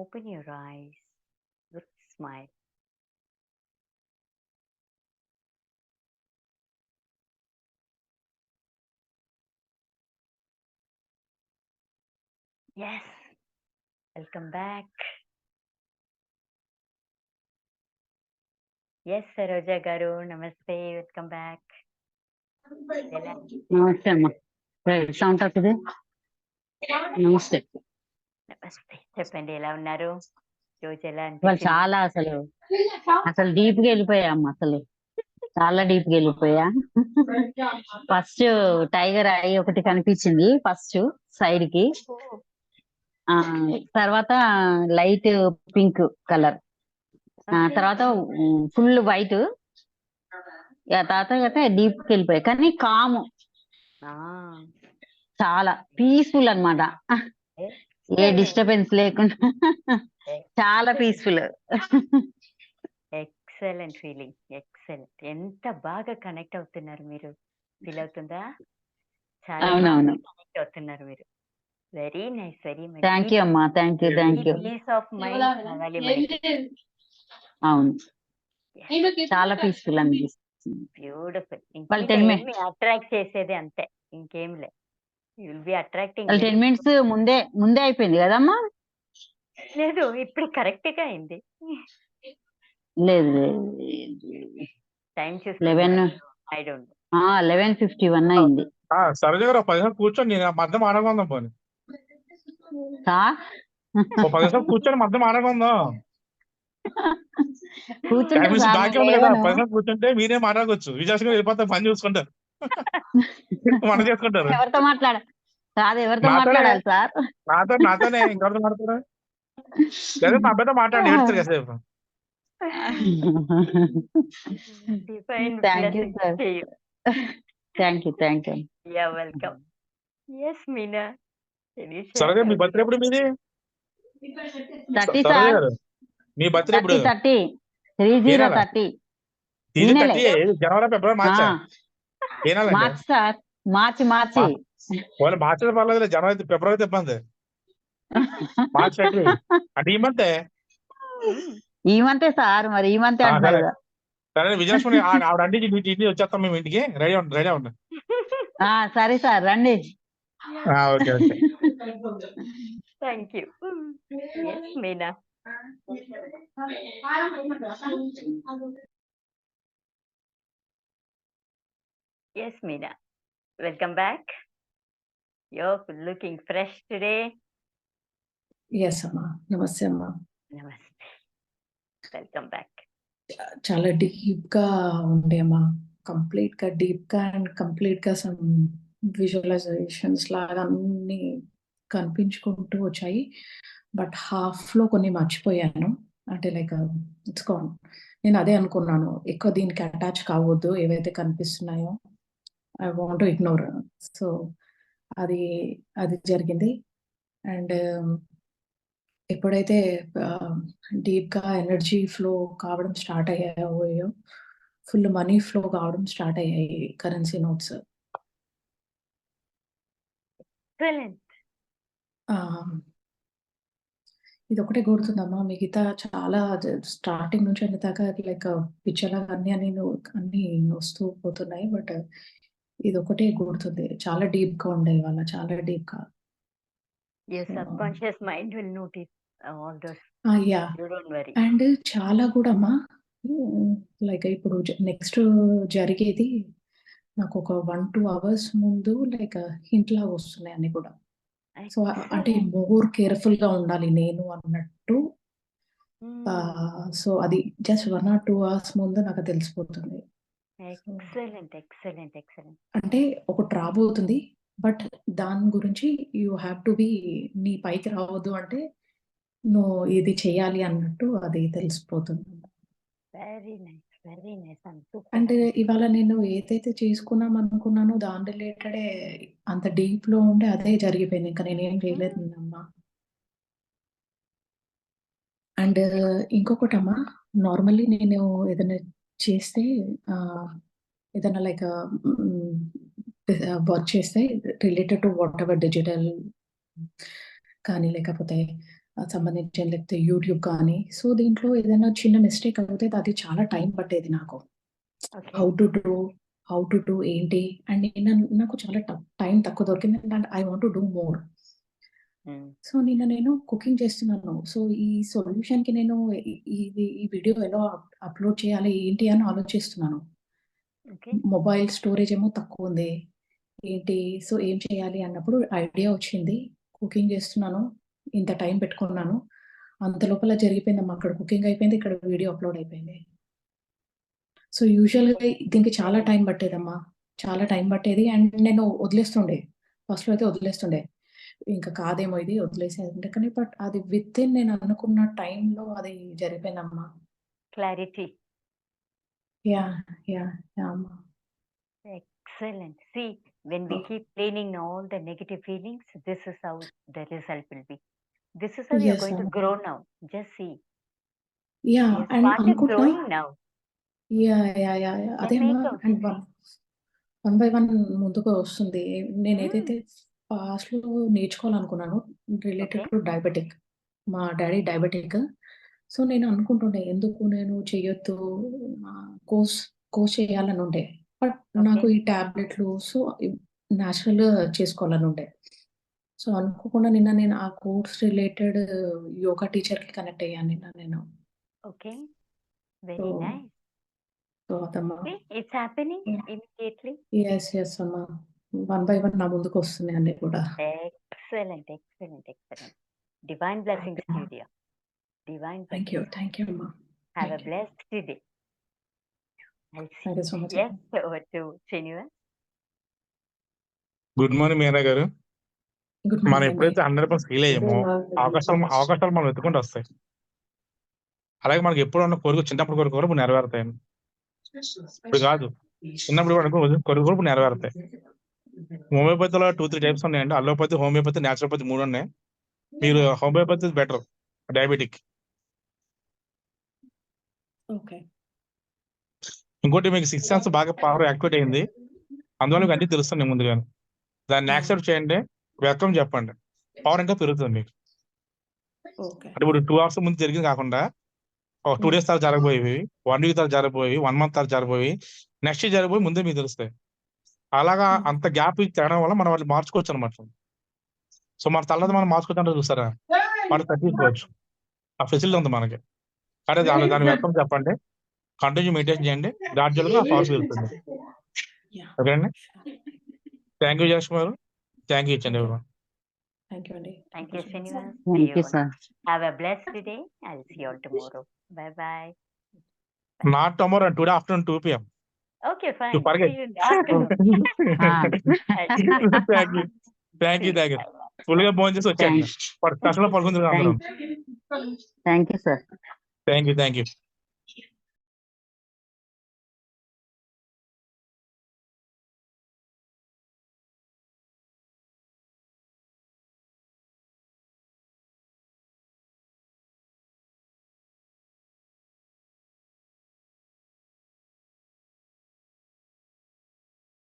Open your eyes with smile. Yes, welcome back. Yes, Saroja garu, namaste, welcome back. ఎలా నమస్తే అమ్మా. Sound అవుతుంది. నమస్తే. నమస్తే చెప్పండి, ఎలా ఉన్నారు? రోజు ఎలా వాళ్ళు అనిపించింది? చాలా అసలు డీప్ గా వెళ్ళిపోయా అమ్మ. అసలు చాలా డీప్ గా వెళ్ళిపోయా. ఫస్ట్ టైగర్ ఐ ఒకటి కనిపించింది, ఫస్ట్ సైడ్ కి. ఆ తర్వాత లైట్ పింక్ కలర్, తర్వాత ఫుల్ వైట్, తర్వాత డీప్ కి వెళ్ళిపోయా. కానీ కాము, ఆ, చాలా పీస్ఫుల్ అన్నమాట. ఏ డిస్టర్బెన్స్ లేకుండా చాలా పీస్ఫుల్. Excellent feeling, excellent. ఎంత బాగా కనెక్ట్ అవుతున్నారు మీరు, ఫీల్ అవుతుందా? చాలా బాగా అవునవును. కనెక్ట్ అవుతున్నారు మీరు. Very nice, very thank you అమ్మా. Thank you. Peace of mind కావాలి మనకి. అవును, చాలా పీస్ఫుల్ అనిపిస్తుంది. బ్యూటిఫుల్. వాళ్ళు ఇంకా 10 ఏమి అట్రాక్ట్ చేసేది అంతే, ఇంకేం లే. You will be attracting. వాళ్ళు 10 minutes ముందే అయిపోయింది కదమ్మా. లేదు, ఇప్పుడు కరెక్ట్ గా అయింది. లేదు టైం 11 ఐ డోంట్ 11:51 అయింది. సరోజ గారు 10 నిమిషాలు కూర్చొని నేను మధ్య ఆడకుందాం పోనీ. సార్ 10 నిమిషాలు కూర్చొని మధ్య ఆడకుందాం. కూర్చుంటే బాకీ సార్ ఉంది కదా, 10 నిమిషాలు కూర్చుంటే మీరే మాట్లాడవచ్చు. విజయ్ గారు వెళ్ళిపోతే పని చూసుకుంటారు, మన చేసుకుంటారు. ఎవరితో ఎవరితో నాతోనే మాట్లాడాలి సార్? నాతోనే ఇంకెవరితో మాట్లాడతారు? లేదా మా అబ్బాయితో మాట్లాడి ఏడుస్తారు కాసేపు. Divine thank you sir. Thank you. Yeah welcome. Yes Meena. Saroja మీ బర్త్డే ఎప్పుడు మీది? 30 సరోజ సార్. గారు మీ బర్త్డే ఎప్పుడు? 30 జనవరి, ఫిబ్రవరి, మార్చా? ఏ నెల? March sir. మార్చి వాళ్ళు మార్చి పర్లేదు, జనవరి ఫిబ్రవరి ఇబ్బంది. మార్చ్ అంటే ఈ మంతే. ఈ మంతే సార్, మరి ఈ మంతే అంటున్నారు కదా. సరే విజయలక్ష్మి ఆవిడ అంటే ఇంటికి వచ్చేస్తాం మేము. ఇంటికి రెడీ ఉండి. సరే సార్, రండి. Okay. Thank you. Yes Meena. Yes, Meena. Welcome back. You're looking fresh today. Yes, Amma. Namaste, Amma. Namaste. Welcome back. చాలా డీప్ గా ఉండే అమ్మా. కంప్లీట్ గా డీప్ గా అండ్ కంప్లీట్ గా సమ్ విజువలైజేషన్స్ లాగా అన్ని కనిపించుకుంటూ వచ్చాయి. బట్ హాఫ్ లో కొన్ని మర్చిపోయాను. అంటే లైక్ ఇట్స్ గాన్. నేను అదే అనుకున్నాను, ఎక్కువ దీనికి అటాచ్ కావద్దు, ఏవైతే కనిపిస్తున్నాయో I want to ignore. So అది జరిగింది. అండ్ ఎప్పుడైతే డీప్ గా ఎనర్జీ ఫ్లో కావడం స్టార్ట్ అయ్యాయో, ఫుల్ మనీ ఫ్లో కావడం స్టార్ట్ అయ్యాయి, కరెన్సీ నోట్స్. ఇది ఒకటే గుర్తుందమ్మా. మిగతా చాలా స్టార్టింగ్ నుంచి అన్ని దాకా లైక్ పిచ్చలాగా అన్ని వస్తూ పోతున్నాయి. బట్ ఇది ఒకటే గుర్తుంది, చాలా డీప్ గా ఉండే వాళ్ళ, చాలా డీప్ గా. Your subconscious mind will notice all those. Yeah. You don't worry. And చాలా కూడా అమ్మా, లైక్ ఇప్పుడు నెక్స్ట్ జరిగేది నాకు ఒక 1-2 hours ముందు లైక్ హింట్ లాగా వస్తున్నాయి అన్ని కూడా. సో అంటే మోర్ కేర్ఫుల్ గా ఉండాలి నేను అన్నట్టు. సో అది జస్ట్ 1 or 2 hours ముందు నాకు తెలిసిపోతుంది. ఎక్సలెంట్. అంటే ఒకటి రాబోతుంది, బట్ దాని గురించి యూ హ్యావ్ టు బి, నీ పైకి రావద్దు అంటే నువ్వు ఇది చెయ్యాలి అన్నట్టు అది తెలిసిపోతుంది. Very nice. అంటే ఇవాళ నేను ఏదైతే చేసుకున్నాం అనుకున్నానో దాని రిలేటెడే అంత డీప్ లో ఉండే అదే జరిగిపోయింది. ఇంకా నేనేం చేయలేదు అమ్మా. అండ్ ఇంకొకటమ్మా, నార్మల్లీ నేను ఏదైనా చేస్తే ఏదైనా లైక్ వర్క్ చేస్తే related to what ever digital కానీ లేకపోతే సంబంధించిన లేకపోతే యూట్యూబ్ కానీ. సో, దీంట్లో ఏదైనా చిన్న మిస్టేక్ అవుతే అది చాలా టైం పట్టేది నాకు. ఓకే. హౌ టు డూ ఏంటి? అండ్ నాకు చాలా టైం తక్కువ దొరికింది. And I want to do more. హ్మ్. సో, నిన్న నేను కుకింగ్ చేస్తున్నాను. సో, ఈ సొల్యూషన్‌కి నేను ఈ వీడియో ఎలా అప్‌లోడ్ చేయాలి ఏంటి అని ఆలోచిస్తున్నాను. ఓకే. మొబైల్ స్టోరేజ్ ఏమో తక్కువుంది. ఏంటి? సో, ఏం చేయాలి అన్నప్పుడు ఐడియా వచ్చింది. కుకింగ్ చేస్తున్నాను. ఇంత టైం పెట్టుకున్నాను. అంత లోపల జరిగిపోయిందమ్మా. అక్కడ కుకింగ్ అయిపోయింది. ఇక్కడ వీడియో అప్‌లోడ్ అయిపోయింది. సో, యూజువల్‌గా దీనికి చాలా ఎక్సలెంట్. టైం పట్టేదమ్మా. చాలా టైం పట్టేది. అండ్ నేను వదిలేస్తుండే. ఫస్ట్‌లో అయితే వదిలేస్తుండే. ఇంక కాదేమో ఇది వదిలేసేదుండే. కానీ అది వితిన్ నేను అనుకున్న టైంలో అది జరిగిపోయిందమ్మా. క్లారిటీ. యాహ్! యాహ్! యాహ్! అమ్మా. Excellent. See, when we keep cleaning all the negative feelings, this is how the result will be. This is how you're yes going to అమ్మా. grow now. Just see. Yeah! You and started అనుకుంటున్నా. growing now. Yeah! Yeah! Yeah! Yeah! Then అదే అమ్మా. make out. And one by one ముందుకు వస్తుంది. నేనేదైతే Hmm. పాస్ట్‌లో నేర్చుకోవాలనుకున్నానో related Okay. To diabetic. మా daddy diabetic. So, నేను అనుకుంటుండే ఎందుకు నేను చెయ్యొద్దు కోర్స్ కోర్స్ చేయాలని ఉండే. బట్ నాకు Okay. ఈ టాబ్లెట్‌లు సో, నేచురల్‌గా చేసుకోవాలని ఉండే. సో, అనుకోకుండా నిన్న నేను ఆ కోర్స్ రిలేటెడ్ యోగా టీచర్‌కి కనెక్ట్ అయ్యాను నిన్న నేను. Okay. So, Very nice. అదమ్మా. See, it's happening immediately. Yes అమ్మా. వన్ బై వన్ నా ముందుకొస్తున్నాయి అన్నీ కూడా. Excellent. Excellent. Excellent. Divine blessings to you, dear. Divine thank blessings. You అమ్మా. Have a thank you. blessed day. I'll see. Thank you so much Yes, అమ్మా. over to Srinivas. Good morning Meena గారు. Good మనం morning అండి. ఎప్పుడైతే 100% feel అయ్యామో అవకాశాలు మనం వెతుకుంటూ వస్తాయి. అలాగే మనకి ఎప్పుడు ఉన్న కోరిక చిన్నప్పుడు కోరిక కూడా ఇప్పుడు నెరవేరుతాయండి. ఇప్పుడు కాదు, చిన్నప్పుడు కూడా కోరిక కూడా ఇప్పుడు నెరవేరుతాయి. హోమియోపతిలో 2-3 టైప్స్ ఉన్నాయండి. అలోపతి, హోమియోపతి, న్యాచురోపతి 3 ఉన్నాయి. మీరు హోమియోపతి బెటర్ డయాబెటిక్. ఓకే. ఇంకోటి మీకు 6 సెన్స్ బాగా పవర్ యాక్టివేట్ అయింది. అందువల్ల మీకు అన్ని తెలుస్తున్నాయి ముందుగానే. దాన్ని యాక్సెప్ట్ చేయండి, వెల్కమ్ చెప్పండి. పవర్ ఇంకా పెరుగుతుంది మీకు. ఓకే. అంటే ఇప్పుడు 2 అవర్స్ ముందు జరిగింది కాకుండా ఒక 2 డేస్ తర్వాత జరగబోయేవి, 1 వీక్ తర్వాత జరగబోయేవి, 1 మంత్ తర్వాత జరగబోయి, నెక్స్ట్ జరగబోయి ముందే మీకు తెలుస్తాయి. అలాగా అంత గ్యాప్ తేడం వల్ల మనం వాళ్ళు మార్చుకోవచ్చు అనమాట. సో మన తలది మనం మార్చుకోవచ్చు చూస్తారా, మనం తగ్గించుకోవచ్చు. ఆ ఫెసిలిటీ ఉంది మనకి. కానీ దాని వెల్కమ్ చెప్పండి, కంటిన్యూ మెయింటైన్ చేయండి, గ్రాడ్యువల్ గా ఆ పవర్ పెరుగుతుంది. యాహ్! ఓకే అండి. థ్యాంక్ యూ జయలక్ష్మి గారు. థ్యాంక్ యూ ఇచ్చండి ఎవరు. థాంక్ యూ అండి. Thank you, Srinivas. See thank you you. Sir. Have a blessed day. I'll see you all tomorrow. Bye bye. Not tomorrow and today afternoon 2 PM. Okay, fine. You forget. See you in the afternoon. Thank you. See you. Bye bye. Full గా భోజనం చేసి వచ్చేయండి. కష్టంలో పడుకుంటారు అందరం. Thank you sir. Thank you.